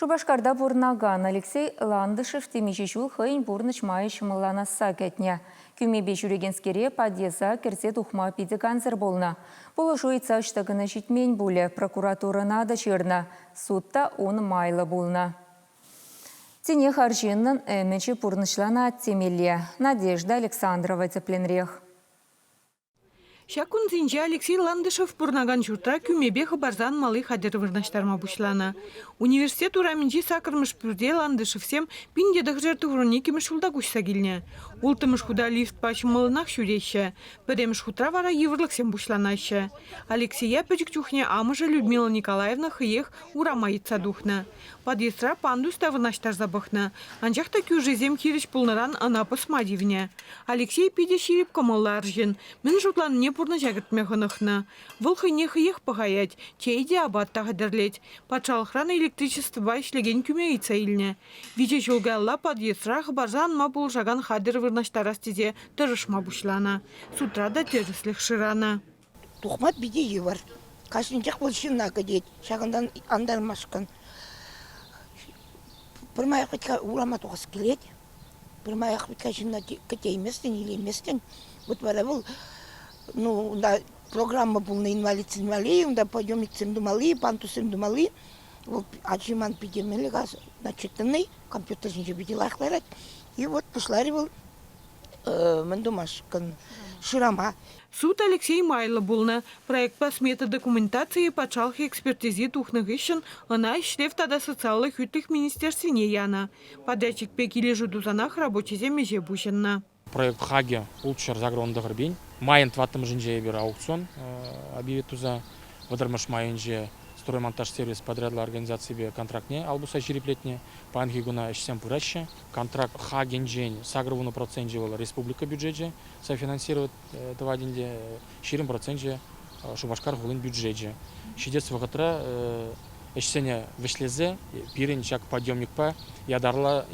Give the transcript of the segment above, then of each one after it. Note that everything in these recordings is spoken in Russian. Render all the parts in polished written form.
Шубашкарда бурнаган Алексей Ландышев темечечул хыйн бурныч майы шымылланаса кетне. Күмебе жүрегенскере подъеза керсе тухма пиде канцер болна. Бұл жойца үштігіні житмен болы прокуратурына да черна. Судта он майлы болна. Тене харжиннын әмечі бурнычлана темеле. Надежда Александрова тепленрех. Шакун зинже Алексей Ландышев пурнаган журта күмебе хабарзан малы хадер вырнаштарма бушлана. Университет ураменжи сакырмыш пүрде Ландышев сем пиндедік жерті вруникемеш улда кушса келне. Ултымыш худа лифт пачы малынақ шүреше. Піремеш хутра вара еврлық сем бушланашы. Алексея пөчік чухне амыжа Людмила Николаевна хыех урамайытса духна. Подъездра пандуста вырнаштар забықна. Анжақта кюжезем хиріш пулнаран анапыс мадивне. Алексей пиде ширип камаллар жын. Мен жутлан не пурна жагыртме хынықна. Выл хыне хыех пағаят, чейде абатта қадырлет. Патшалықрана электричество ишлеген күме итса илне. Виче жолгалла подъездра хабарзан ма бұл жаган хадыр вырнаштарас тезе тұрышма бушлана. Сутрада теріслік шырана. Тухмат биде евар. Кашынчақ бұл шынна кәдет. Шағындан андармашқан. Бір маяқ бітка урама тоғыз келет. Бір маяқ бітка шынна кәтейместен, елеместен. Вот бара бұл, ну, да, программа бұл на инвалидцин мали, да, подъемницин думали, пантусин думали. Вот аджиман пидемели газ начитанный, компьютерин же биде лайхларат. И вот пошлари бұл, мен думашқан шырама. Суд Алексей Майлы болна. Проект по смета документации патшалых экспертизи тухных ищен, она ишлев тогда социальных ютлих министерстве яна. Подрядчик пекили жудузанах рабочий земеже бушенна. Проект Хаге улчшар загронда грбень. Майын тваттым жинже бер аукцион объявит туза. Выдырмыш майынже строймонтаж сервис подрядла организации бе контрактне албуса жириплетне. Панхигуна ищем пураще. Контракт Хагенджень сагровуну процентжевала республика бюджете. Софинансировать этого деньги 4% Шубашкар гулын бюджете. Шидец вагатра ищене вышлезе пирен чак подъемник па ядарла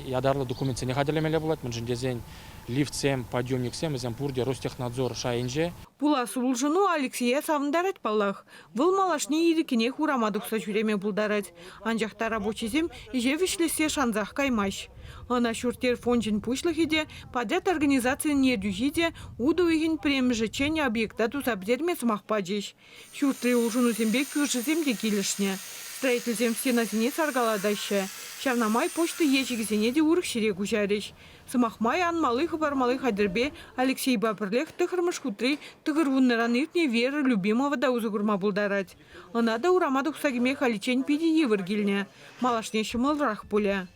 документы не ходили меля булат мынжендезен лифт сем подъемник сем изем пурде Ростехнадзор шайынже. Пула сулжыну Алексея савындарать паллах. Выл малашне ирикине хурамадукса жүреме булдарать. Анжақта рабочий зем иже вишлесе шанзах каймаш. Ана шуртер фонжин пушлахиде подряд организации недюжиде удуихин премжечение объекта тузабдерме смахпаджиш. Шуртре ужуну зембек кюржеземде килишне. Строитель зем стена зене саргаладаще. Шавнамай почты ечик зенеде урых ширегу жариш. Сымахмай ан малых бармалых адербе Алексей Бапырлех тыхырмыш хутри тыгырвуннаран иртне веры любимого да узугурма булдарать. Она да урамадук сагиме халичень пиди евыргильне. Малашне шымылрах пуля.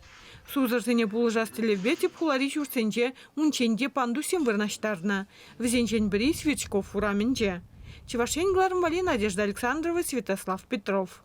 Сузырсене пулжастелевбе теп хулари чурсенче унченде пандусем вырнаштарна. Взенчен бри Свечков ураменче. Чевашень Глармвали, Надежда Александрова, Святослав Петров.